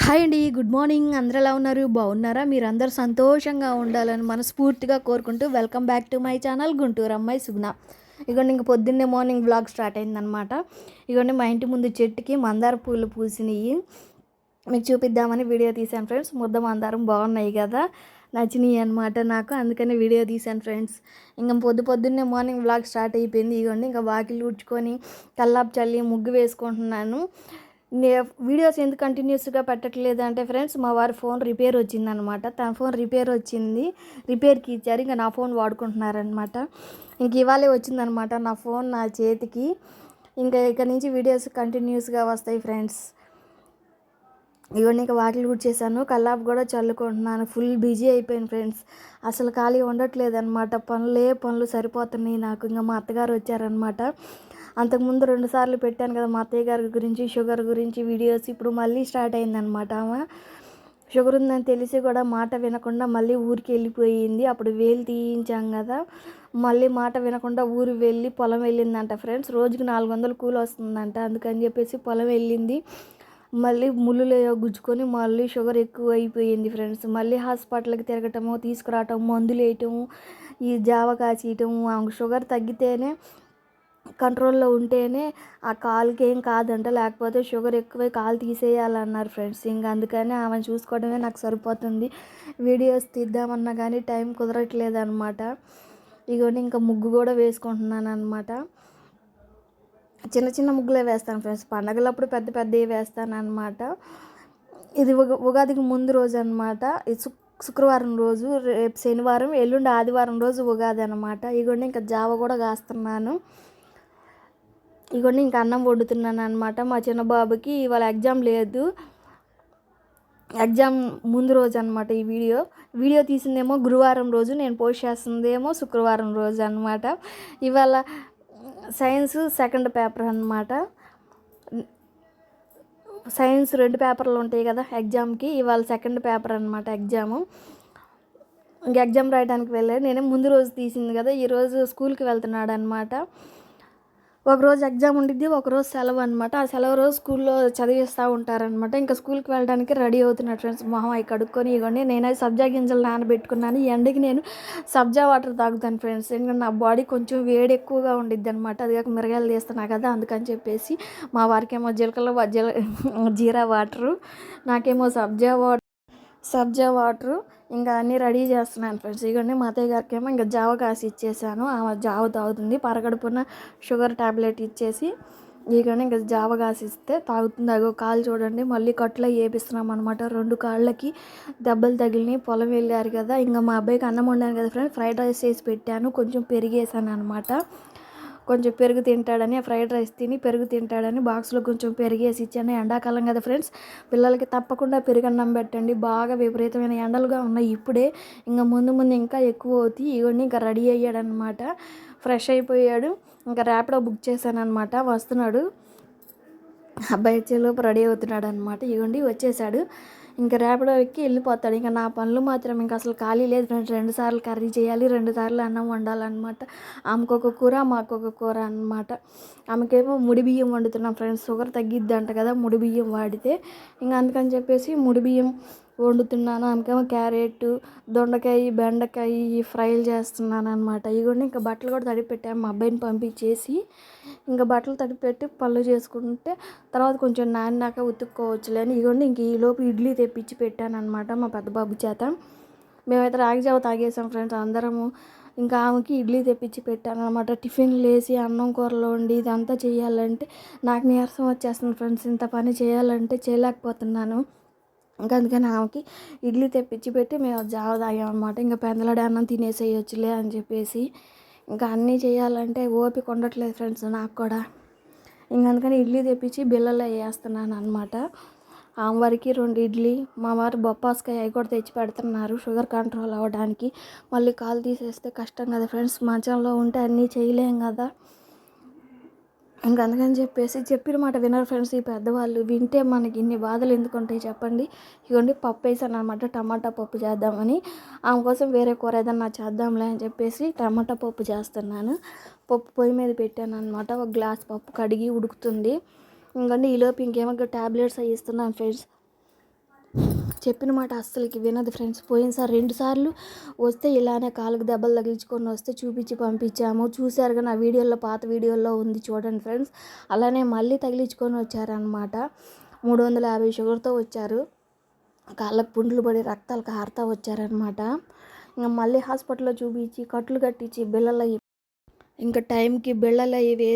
Hi అండి. Good morning. అందరూ ఎలా ఉన్నారు? బాగున్నారా? మీరందరూ సంతోషంగా ఉండాలని మనస్ఫూర్తిగా కోరుకుంటూ welcome back to my channel Guntur అమ్మాయి సుగుణ. ఇగోండి ఇంక పొద్దున్నే మార్నింగ్ వ్లాగ్ స్టార్ట్ అయిందనమాట. ఇగోండి మా ఇంటి ముందు చెట్టుకి మందార పూలు పూసినాయి. మీకు చూపిద్దామని వీడియో తీశాను ఫ్రెండ్స్. ముద్ద మందారం బాగున్నాయి కదా, నచ్చినాయి అనమాట నాకు. అందుకని వీడియో తీశాను ఫ్రెండ్స్. ఇంకా పొద్దున్నే మార్నింగ్ వ్లాగ్ స్టార్ట్ అయిపోయింది. ఇగోండి ఇంకా వాకిలు ఊడ్చుకొని కల్లాపు చల్లి ముగ్గు వేసుకుంటున్నాను. వీడియోస్ ఎందుకు కంటిన్యూస్గా పెట్టట్లేదు అంటే ఫ్రెండ్స్, మా వారి ఫోన్ రిపేర్ వచ్చిందనమాట. తన ఫోన్ రిపేర్ వచ్చింది, రిపేర్కి ఇచ్చారు. ఇంకా నా ఫోన్ వాడుకుంటున్నారనమాట. ఇంక ఇవాళే వచ్చిందనమాట నా ఫోన్ నా చేతికి. ఇంకా ఇక్కడ నుంచి వీడియోస్ కంటిన్యూస్గా వస్తాయి ఫ్రెండ్స్. ఇవన్నీ ఇంకా వాకిలు కూడా చేశాను, కల్లాపు కూడా చల్లుకుంటున్నాను. ఫుల్ బిజీ అయిపోయాను ఫ్రెండ్స్. అసలు ఖాళీ ఉండట్లేదు అనమాట. పనులు సరిపోతున్నాయి నాకు. ఇంకా మా అత్తగారు వచ్చారనమాట. అంతకుముందు 2 సార్లు పెట్టాను కదా మా అత్తయ్య గారి గురించి, షుగర్ గురించి వీడియోస్. ఇప్పుడు మళ్ళీ స్టార్ట్ అయిందనమాట. ఆమె షుగర్ ఉందని తెలిసి కూడా మాట వినకుండా మళ్ళీ ఊరికి వెళ్ళిపోయింది. అప్పుడు వేలు తీయించాం కదా, మళ్ళీ మాట వినకుండా ఊరు వెళ్ళి పొలం వెళ్ళిందంట ఫ్రెండ్స్. రోజుకి 400 కూలి వస్తుందంట. అందుకని చెప్పేసి పొలం వెళ్ళింది. మళ్ళీ ముళ్ళులు గుచ్చుకొని మళ్ళీ షుగర్ ఎక్కువ అయిపోయింది ఫ్రెండ్స్. మళ్ళీ హాస్పిటల్కి తిరగటము, తీసుకురావటం, మందులు వేయటము, ఈ జావ కాచేయటము. ఆమెకు షుగర్ తగ్గితేనే, కంట్రోల్లో ఉంటేనే ఆ కాలుకి ఏం కాదంట, లేకపోతే షుగర్ ఎక్కువై కాలు తీసేయాలన్నారు ఫ్రెండ్స్. ఇంకా అందుకని ఆమెను చూసుకోవడమే నాకు సరిపోతుంది. వీడియోస్ తీద్దామన్నా కానీ టైం కుదరట్లేదు అనమాట. ఇగోని ఇంకా ముగ్గు కూడా వేసుకుంటున్నాను అనమాట. చిన్న చిన్న ముగ్గులే వేస్తాను ఫ్రెండ్స్. పండగలప్పుడు పెద్ద పెద్దవి వేస్తాను అనమాట. ఇది ఉగాదికి ముందు రోజు అనమాట. ఇది శుక్రవారం రోజు, రేపు శనివారం, ఎల్లుండి ఆదివారం రోజు ఉగాది అనమాట. ఇగోండి ఇంకా జావ కూడా కాస్తున్నాను. ఇగోండి ఇంకా అన్నం వండుతున్నాను అనమాట. మా చిన్న బాబుకి ఇవాళ ఎగ్జామ్ లేదు, ఎగ్జామ్ ముందు రోజు అనమాట. ఈ వీడియో తీసిందేమో గురువారం రోజు, నేను పోస్ట్ చేస్తుందేమో శుక్రవారం రోజు అనమాట. ఇవాళ సైన్స్ సెకండ్ పేపర్ అనమాట. సైన్స్ 2 పేపర్లు ఉంటాయి కదా ఎగ్జామ్కి. ఇవాళ సెకండ్ పేపర్ అనమాట ఎగ్జాము. ఇంక ఎగ్జామ్ రాయడానికి వెళ్ళాడు. నేనే ముందు రోజు తీసింది కదా, ఈరోజు స్కూల్కి వెళ్తున్నాడు అనమాట. ఒకరోజు ఎగ్జామ్ ఉండిద్ది, ఒకరోజు సెలవు అనమాట. ఆ సెలవు రోజు స్కూల్లో చదివిస్తూ ఉంటారనమాట. ఇంకా స్కూల్కి వెళ్ళడానికి రెడీ అవుతున్నాడు ఫ్రెండ్స్. మొహం అవి కడుక్కొని. ఇవ్వండి నేనైతే సబ్జా గింజలు నానబెట్టుకున్నాను. ఈ ఎండకి నేను సబ్జా వాటర్ తాగుతాను ఫ్రెండ్స్. ఎందుకంటే నా బాడీ కొంచెం వేడి ఎక్కువగా ఉండిద్ది అనమాట. అది కాక మిరగాయలు తీస్తున్నా కదా, అందుకని చెప్పేసి. మా వారికేమో జీరా వాటరు, నాకేమో సబ్జా వాటరు. ఇంకా అన్నీ రెడీ చేస్తున్నాను ఫ్రెండ్స్. ఇవన్నీ మా అత్తయ్య గారికి ఏమో ఇంకా జావ కాసి ఇచ్చేసాను. ఆమె జావ తాగుతుంది. పరగడుపున షుగర్ ట్యాబ్లెట్ ఇచ్చేసి ఇకని ఇంకా జావ కాసి ఇస్తే తాగుతుంది. అగో కాలు చూడండి, మళ్ళీ కట్లో వేపిస్తున్నాం అనమాట. 2 కాళ్ళకి దెబ్బలు తగిలినాయి. పొలం వెళ్ళారు కదా. ఇంకా మా అబ్బాయికి అన్నం వండాను కదా ఫ్రెండ్స్, ఫ్రైడ్ రైస్ చేసి పెట్టాను. కొంచెం పెరిగేసాను అనమాట. కొంచెం పెరుగు తింటాడని, ఫ్రైడ్ రైస్ తిని పెరుగు తింటాడని బాక్స్లో కొంచెం పెరిగేసి ఇచ్చాను. ఎండాకాలం కదా ఫ్రెండ్స్, పిల్లలకి తప్పకుండా పెరుగన్నం పెట్టండి. బాగా విపరీతమైన ఎండలుగా ఉన్నాయి ఇప్పుడే. ఇంకా ముందు ఇంకా ఎక్కువ అవుతాయి. ఇవన్నీ ఇంకా రెడీ అయ్యాడనమాట, ఫ్రెష్ అయిపోయాడు. ఇంకా ర్యాపిడో బుక్ చేశాను అనమాట. వస్తున్నాడు అబ్బాయి, వచ్చేలోపు రెడీ అవుతున్నాడు అనమాట. ఇవ్వండి వచ్చేసాడు. ఇంకా ర్యాపిడో ఎక్కి వెళ్ళిపోతాడు. ఇంకా నా పనులు మాత్రం ఇంకా అసలు ఖాళీ లేదు ఫ్రెండ్స్. 2 సార్లు కర్రీ చేయాలి, 2 సార్లు అన్నం వండాలన్నమాట. ఆమెకు ఒక కూర, మాకు ఒక కూర అనమాట. ఆమెకేమో ముడి బియ్యం వండుతున్నాం ఫ్రెండ్స్. షుగర్ తగ్గిద్ది అంట కదా ముడి బియ్యం వాడితే. ఇంకా అందుకని చెప్పేసి ముడి బియ్యం వండుతున్నాను. ఆమెకేమో క్యారెట్, దొండకాయ, బెండకాయ ఫ్రైలు చేస్తున్నాను అనమాట. ఇవన్నీ ఇంకా బట్టలు కూడా తడిపెట్టాము మా అబ్బాయిని పంపించేసి. ఇంకా బట్టలు తడిపెట్టి పళ్ళు చేసుకుంటే తర్వాత కొంచెం నానినాక ఉతుక్కోవచ్చులే అని. ఇగోండి ఇంక ఈలోపు ఇడ్లీ తెప్పించి పెట్టాను అనమాట మా పెద్ద బాబు చేత. మేమైతే రాగి జావ తాగేసాం ఫ్రెండ్స్ అందరము. ఇంకా ఆమెకి ఇడ్లీ తెప్పించి పెట్టాను అనమాట. టిఫిన్లు వేసి అన్నం కూరలు వండి ఇదంతా చేయాలంటే నాకు నీరసం వచ్చేస్తుంది ఫ్రెండ్స్. ఇంత పని చేయాలంటే చేయలేకపోతున్నాను. ఇంకా అందుకని ఆమెకి ఇడ్లీ తెప్పించి పెట్టి మేము జావ తాగామన్నమాట. ఇంకా పెందలాడే అన్నం తినేసేయచ్చులే అని చెప్పేసి. ఇంకా అన్నీ చేయాలంటే ఓపిక ఉండట్లేదు ఫ్రెండ్స్ నాకు కూడా. ఇంక అందుకని ఇడ్లీ తెప్పించి బిళ్ళల్లో వేస్తున్నాను అనమాట. ఆమె వరకు 2 ఇడ్లీ, మా వారు బొప్పాస్కాయ అవి కూడా తెచ్చి పెడుతున్నారు షుగర్ కంట్రోల్ అవ్వడానికి. మళ్ళీ కాలు తీసేస్తే కష్టం కదా ఫ్రెండ్స్, మంచంలో ఉంటే అన్నీ చేయలేం కదా. ఇంకా అందుకని చెప్పేసి చెప్పిన మాట వినరు ఫ్రెండ్స్ ఈ పెద్దవాళ్ళు. వింటే మనకి ఇన్ని బాధలు ఎందుకు ఉంటాయి చెప్పండి. ఇవ్వండి పప్పు వేసాను అనమాట, టమాటా పప్పు చేద్దామని. ఆమె కోసం వేరే కూర ఏదన్నా చేద్దాంలే అని చెప్పేసి టమాటా పప్పు చేస్తున్నాను. పప్పు పొయ్యి మీద పెట్టాను అనమాట. ఒక గ్లాస్ పప్పు కడిగి ఉడుకుతుంది. ఇంకండి ఈలోపు ఇంకేమో ట్యాబ్లెట్స్ అవి ఇస్తున్నాను ఫ్రెండ్స్. చెప్పిన మాట అస్సలకి వినదు ఫ్రెండ్స్. పోయినసారి 2 సార్లు వస్తే ఇలానే కాళ్ళకి దెబ్బలు తగిలించుకొని వస్తే చూపించి పంపించాము. చూసారుగా నా వీడియోలో, పాత వీడియోలో ఉంది చూడండి ఫ్రెండ్స్. అలానే మళ్ళీ తగిలించుకొని వచ్చారనమాట. 350 షుగర్తో వచ్చారు. కాళ్ళకు పుండ్లు పడి రక్తాలు కారుతా వచ్చారనమాట. ఇంక మళ్ళీ హాస్పిటల్లో చూపించి కట్లు కట్టించి బిళ్ళలు ఇంకా టైంకి బిళ్ళలు అవి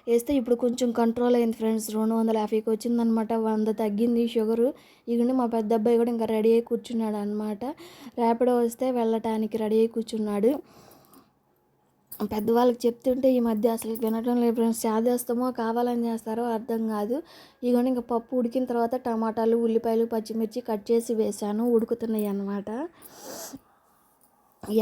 వేస్తే ఇప్పుడు కొంచెం కంట్రోల్ అయింది ఫ్రెండ్స్. 250కి వచ్చిందనమాట. 100 తగ్గింది షుగరు. ఇగోండి మా పెద్ద అబ్బాయి కూడా ఇంకా రెడీ అయ్యి కూర్చున్నాడు అనమాట. ర్యాపిడో వస్తే వెళ్ళటానికి రెడీ అయ్యి కూర్చున్నాడు. పెద్దవాళ్ళకి చెప్తుంటే ఈ మధ్య అసలు వినటం లేదు ఫ్రెండ్స్. చేస్తామో కావాలని చేస్తారో అర్థం కాదు. ఇగోండి ఇంకా పప్పు ఉడికిన తర్వాత టమాటాలు, ఉల్లిపాయలు, పచ్చిమిర్చి కట్ చేసి వేసాను. ఉడుకుతున్నాయి అన్నమాట.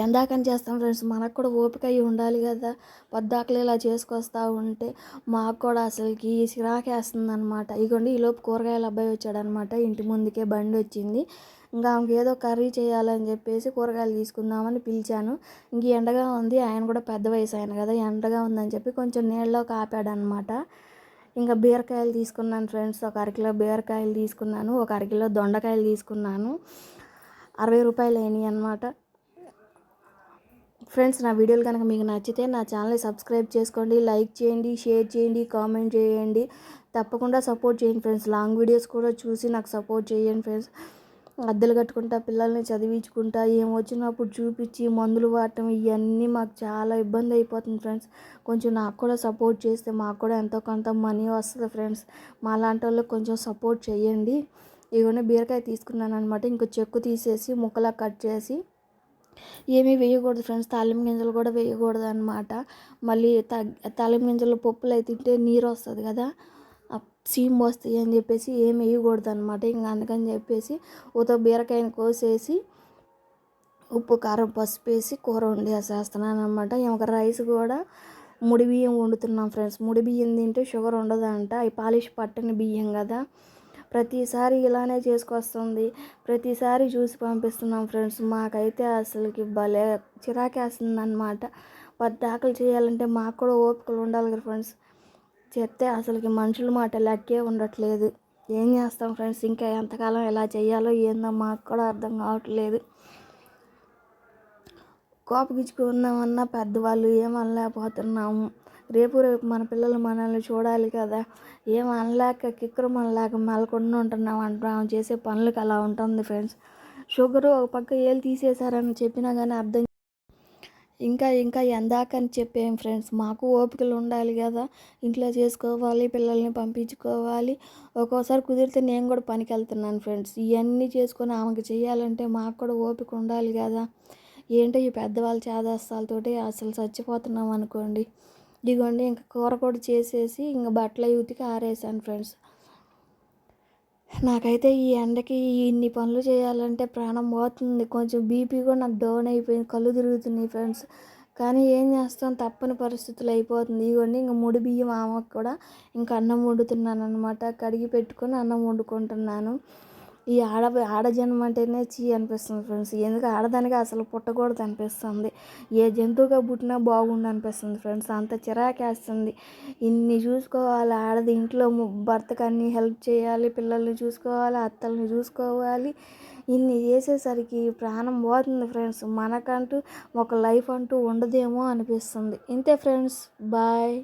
ఎందాకని చేస్తాం ఫ్రెండ్స్. మనకు కూడా ఓపిక అయి ఉండాలి కదా. పొద్దాకలు ఇలా చేసుకొస్తూ ఉంటే మాకు కూడా అసలుకి చిరాకేస్తుంది అనమాట. ఇగోండి ఈలోపు కూరగాయల అబ్బాయి వచ్చాడనమాట. ఇంటి ముందుకే బండి వచ్చింది. ఇంకా ఆమెకి ఏదో కర్రీ చేయాలని చెప్పేసి కూరగాయలు తీసుకుందామని పిలిచాను. ఇంక ఎండగా ఉంది, ఆయన కూడా పెద్ద వయసు ఆయన కదా, ఎండగా ఉందని చెప్పి కొంచెం నీళ్ళలో కాపాడనమాట. ఇంకా బీరకాయలు తీసుకున్నాను ఫ్రెండ్స్. ఒక అరకిలో బీరకాయలు తీసుకున్నాను. ఒక అరకిలో దొండకాయలు తీసుకున్నాను. 60 రూపాయలు అయినాయి అనమాట. ఫ్రెండ్స్, నా వీడియోలు కనుక మీకు నచ్చితే నా ఛానల్ని సబ్స్క్రైబ్ చేసుకోండి, లైక్ చేయండి, షేర్ చేయండి, కామెంట్ చేయండి. తప్పకుండా సపోర్ట్ చేయండి ఫ్రెండ్స్. లాంగ్ వీడియోస్ కూడా చూసి నాకు సపోర్ట్ చేయండి ఫ్రెండ్స్. అద్దెలు కట్టుకుంటా, పిల్లల్ని చదివించుకుంటా, ఏం వచ్చినప్పుడు చూపించి మందులు వాడటం ఇవన్నీ మాకు చాలా ఇబ్బంది అయిపోతుంది ఫ్రెండ్స్. కొంచెం నాకు కూడా సపోర్ట్ చేస్తే మాకు కూడా ఎంతో కొంత మనీ వస్తుంది ఫ్రెండ్స్. మా లాంటి వాళ్ళకి కొంచెం సపోర్ట్ చేయండి. ఇవన్నీ బీరకాయ తీసుకున్నాను అనమాట. ఇంకో చెక్కు తీసేసి ముక్కలా కట్ చేసి ఏమీ వేయకూడదు ఫ్రెండ్స్. తాలింపు గింజలు కూడా వేయకూడదు అనమాట. మళ్ళీ తాలింపు గింజలు పప్పులు అయితే తింటే నీరు వస్తుంది కదా, సీమ్ వస్తాయి అని చెప్పేసి ఏమి వేయకూడదు అనమాట. ఇంకా అందుకని చెప్పేసి బీరకాయని కోసేసి ఉప్పు, కారం, పసుపు వేసి కూర వండేసేస్తున్నాను అనమాట. ఒక రైస్ కూడా ముడి బియ్యం వండుతున్నాం ఫ్రెండ్స్. ముడి బియ్యం తింటే షుగర్ ఉండదంట. అవి పాలిష్ పట్టని బియ్యం కదా. ప్రతిసారి ఇలానే చేసుకొస్తుంది. ప్రతిసారి చూసి పంపిస్తున్నాం ఫ్రెండ్స్. మాకైతే అసలుకి భలే చిరాకేస్తుంది అనమాట. పద్దాకలు చేయాలంటే మాకు కూడా ఓపికలు ఉండాలి కదా ఫ్రెండ్స్. చెప్తే అసలుకి మనుషుల మాట లెక్కే ఉండట్లేదు. ఏం చేస్తాం ఫ్రెండ్స్. ఇంకా ఎంతకాలం ఎలా చేయాలో ఏందో మాకు కూడా అర్థం కావట్లేదు. కోపగించుకున్నామన్నా పెద్దవాళ్ళు ఏమనలేకపోతున్నాము. రేపు మన పిల్లలు మనల్ని చూడాలి కదా. ఏం అనలేక కిక్కురు మనలేక మెలకుండా ఉంటున్నాం అంటున్నాం. చేసే పనులకు అలా ఉంటుంది ఫ్రెండ్స్. షుగరు ఒక పక్క ఏళ్ళు తీసేశారని చెప్పినా కానీ అర్థం ఇంకా ఎందాకని చెప్పేం ఫ్రెండ్స్. మాకు ఓపికలు ఉండాలి కదా. ఇంట్లో చేసుకోవాలి, పిల్లల్ని పంపించుకోవాలి. ఒక్కోసారి కుదిరితే నేను కూడా పనికి వెళ్తున్నాను ఫ్రెండ్స్. ఇవన్నీ చేసుకొని ఆమెకు చేయాలంటే మాకు కూడా ఓపిక ఉండాలి కదా. ఏంటో ఈ పెద్దవాళ్ళ చేదస్తాలతోటి అసలు చచ్చిపోతున్నాం అనుకోండి. ఇదిగోండి ఇంకా కూర కూడా చేసేసి ఇంకా బట్టలు ఉతికి ఆరేసాను ఫ్రెండ్స్. నాకైతే ఈ ఎండకి ఇన్ని పనులు చేయాలంటే ప్రాణం పోతుంది. కొంచెం బీపీ కూడా నాకు డౌన్ అయిపోయింది, కళ్ళు తిరుగుతున్నాయి ఫ్రెండ్స్. కానీ ఏం చేస్తాం, తప్పని పరిస్థితులు అయిపోతుంది. ఇవన్నీ ఇంక ముడి బియ్యం ఆమెకు కూడా ఇంకా అన్నం వండుతున్నాను అనమాట. కడిగి పెట్టుకొని అన్నం వండుకుంటున్నాను. ఈ ఆడజన్మ అంటేనే అనిపిస్తుంది ఫ్రెండ్స్. ఎందుకు ఆడదానికి అసలు పుట్టకూడదు అనిపిస్తుంది. ఏ జంతువుగా పుట్టినా బాగుండు అనిపిస్తుంది ఫ్రెండ్స్. అంత చిరాకేస్తుంది. ఇన్ని చూసుకోవాలి ఆడది. ఇంట్లో భర్తకు అన్నీ హెల్ప్ చేయాలి, పిల్లల్ని చూసుకోవాలి, అత్తల్ని చూసుకోవాలి. ఇన్ని చేసేసరికి ప్రాణం పోతుంది ఫ్రెండ్స్. మనకంటూ ఒక లైఫ్ అంటూ ఉండదేమో అనిపిస్తుంది. ఇంతే ఫ్రెండ్స్, బాయ్.